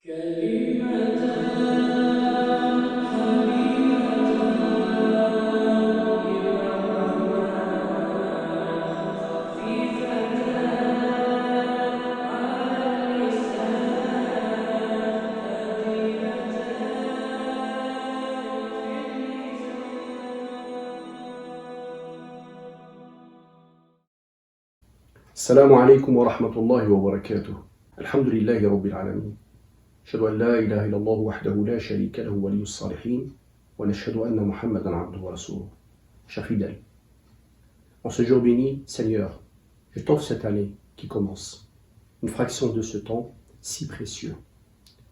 السلام عليكم ورحمة الله وبركاته. الحمد لله رب العالمين. أشهد أن لا إله إلا الله وحده لا شريك له ولي الصالحين ونشهد أن محمدا عبده ورسوله. Chers fidèles, en ce jour béni, Seigneur, je t'offre cette année qui commence, une fraction de ce temps si précieux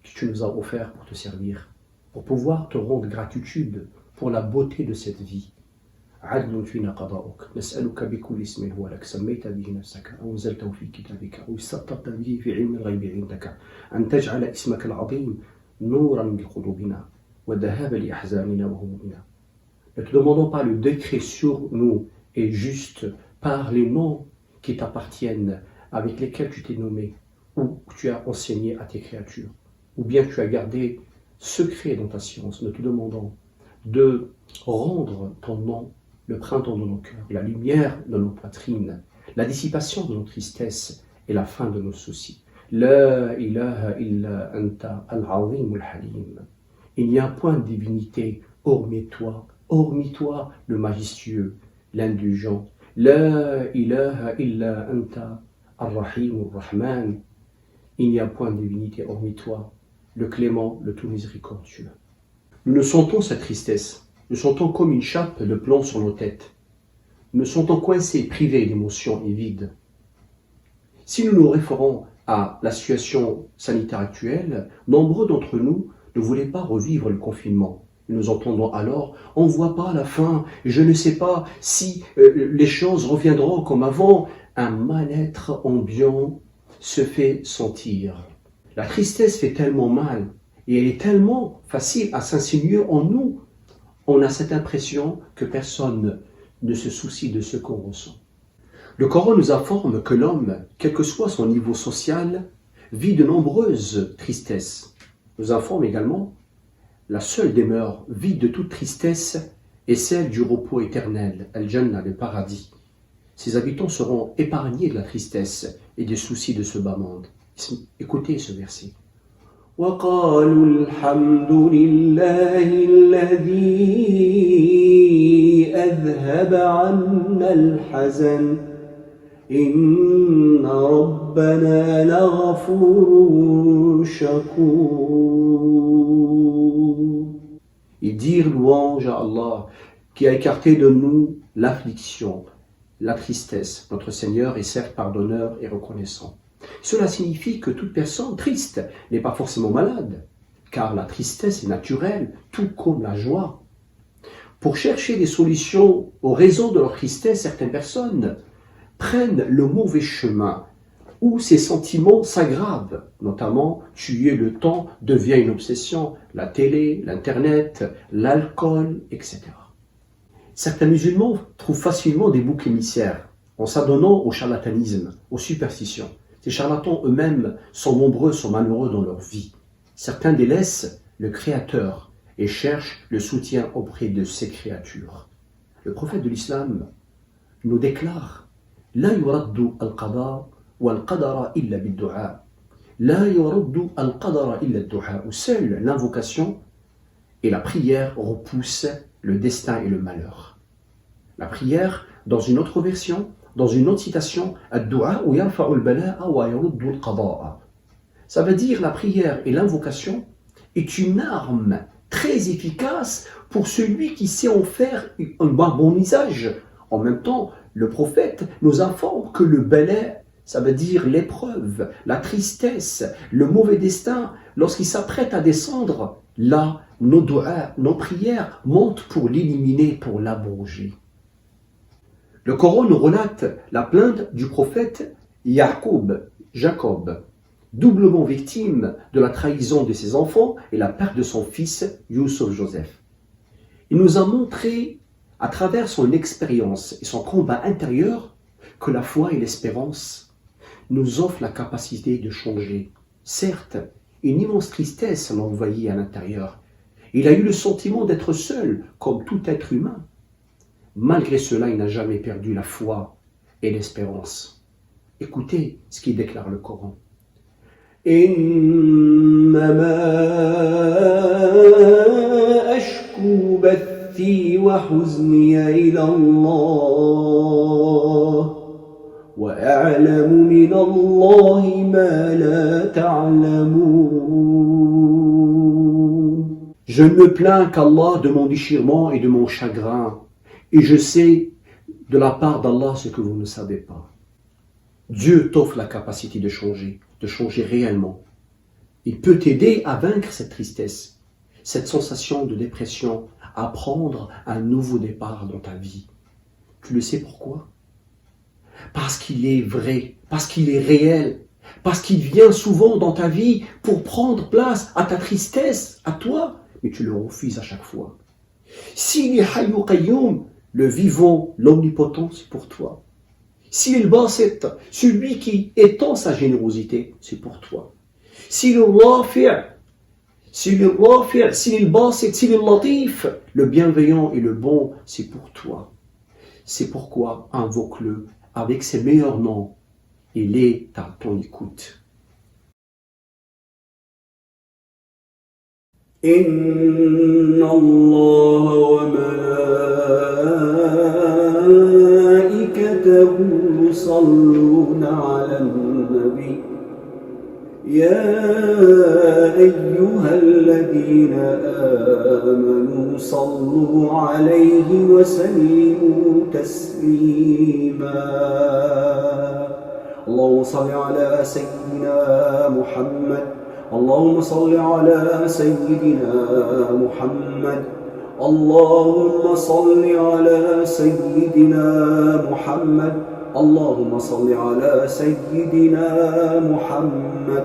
que tu nous as offert pour te servir, pour pouvoir te rendre gratitude pour la beauté de cette vie. عدل فينا قضاؤك نسألك بكل اسم هو لك سميت به نفسك أو أنزلته في كتابك أو استأثرت به في علم الغيب عندك أن تجعل اسمك العظيم نورا لقلوبنا وذهابا لأحزاننا وهمومنا. Ne te demandons pas le décret sur nous et juste par les noms qui t'appartiennent, avec lesquels tu t'es nommé, ou tu as enseigné à tes créatures, ou bien tu as gardé secret dans ta science. Nous te demandons de rendre ton nom le printemps de nos cœurs, la lumière de nos poitrines, la dissipation de nos tristesses et la fin de nos soucis. La ilaha illa anta al-azim al-halim. Il n'y a point de divinité hormis toi le majestueux, l'indulgent. La ilaha illa anta al-rahim al-rahman. Il n'y a point de divinité hormis toi, le clément, le tout miséricordieux. Nous ne sentons cette tristesse. Nous sentons comme une chape de plomb sur nos têtes. Nous nous sentons coincés, privés d'émotions et vides. Si nous nous référons à la situation sanitaire actuelle, nombreux d'entre nous ne voulaient pas revivre le confinement. Nous entendons alors « on ne voit pas la fin, je ne sais pas si les choses reviendront comme avant ». Un mal-être ambiant se fait sentir. La tristesse fait tellement mal et elle est tellement facile à s'insinuer en nous. On a cette impression que personne ne se soucie de ce qu'on ressent. Le Coran nous informe que l'homme, quel que soit son niveau social, vit de nombreuses tristesses. Nous informe également la seule demeure vide de toute tristesse est celle du repos éternel, Al-Jannah, le paradis. Ses habitants seront épargnés de la tristesse et des soucis de ce bas monde. Écoutez ce verset. وقالوا الحمد لله الذي أذهب عنا الحزن إن ربنا لغفور شكور. Ils dirent louange à Allah qui a écarté de nous l'affliction, la tristesse. Notre Seigneur est certes pardonneur et reconnaissant. Cela signifie que toute personne triste n'est pas forcément malade, car la tristesse est naturelle, tout comme la joie. Pour chercher des solutions aux raisons de leur tristesse, certaines personnes prennent le mauvais chemin, où ces sentiments s'aggravent, notamment tuer le temps devient une obsession, la télé, l'internet, l'alcool, etc. Certains musulmans trouvent facilement des boucs émissaires en s'adonnant au charlatanisme, aux superstitions. Ces charlatans eux-mêmes sont nombreux, sont malheureux dans leur vie. Certains délaissent le Créateur et cherchent le soutien auprès de ses créatures. Le prophète de l'islam nous déclare « La yuraddu al-qada wal-qadara illa bid-du'a » La yuraddu al-qadara illa bid-du'a. Seule l'invocation et la prière repoussent le destin et le malheur. La prière, dans une autre version, dans une autre citation, ça veut dire la prière et l'invocation est une arme très efficace pour celui qui sait en faire un bon usage. En même temps, le prophète nous informe que le bala, ça veut dire l'épreuve, la tristesse, le mauvais destin, lorsqu'il s'apprête à descendre, là, nos doigts, nos prières montent pour l'éliminer, pour l'abroger. Le Coran nous relate la plainte du prophète Jacob, doublement victime de la trahison de ses enfants et la perte de son fils Youssef Joseph. Il nous a montré, à travers son expérience et son combat intérieur, que la foi et l'espérance nous offrent la capacité de changer. Certes, une immense tristesse l'a envahi à l'intérieur. Il a eu le sentiment d'être seul, comme tout être humain. Malgré cela, il n'a jamais perdu la foi et l'espérance. Écoutez ce qui déclare le Coran. إنما أشكو بثي وحزني إلى الله وأعلم من الله ما لا تعلمون. Je ne me plains qu'Allah de mon déchirement et de mon chagrin, et je sais de la part d'Allah ce que vous ne savez pas. Dieu t'offre la capacité de changer réellement. Il peut t'aider à vaincre cette tristesse, cette sensation de dépression, à prendre un nouveau départ dans ta vie. Tu le sais pourquoi? Parce qu'il est vrai, parce qu'il est réel, parce qu'il vient souvent dans ta vie pour prendre place à ta tristesse, à toi, mais tu le refuses à chaque fois. S'il est Hayyu Qayyum, le vivant, l'omnipotent, c'est pour toi. S'il est le Basit, celui qui étend sa générosité, c'est pour toi. S'il est le Rafi', s'il est le Basit, s'il est le Latif, le bienveillant et le bon, c'est pour toi. C'est pourquoi invoque-le avec ses meilleurs noms. Il est à ton écoute. Inna Allah wa malaikatahu yusalluna 'alan nabi. يا أيها الذين آمنوا صلوا عليه وسلموا تسليما. اللهم صل على سيدنا محمد. اللهم صل على سيدنا محمد. اللهم صل على سيدنا محمد. اللهم صل على سيدنا محمد.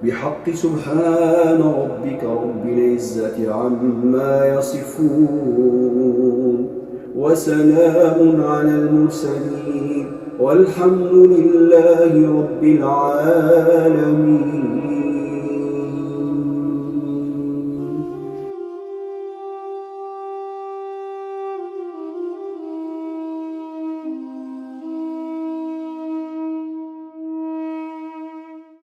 بحق سبحان ربك رب العزة عما يصفون وسلام على المرسلين والحمد لله رب العالمين.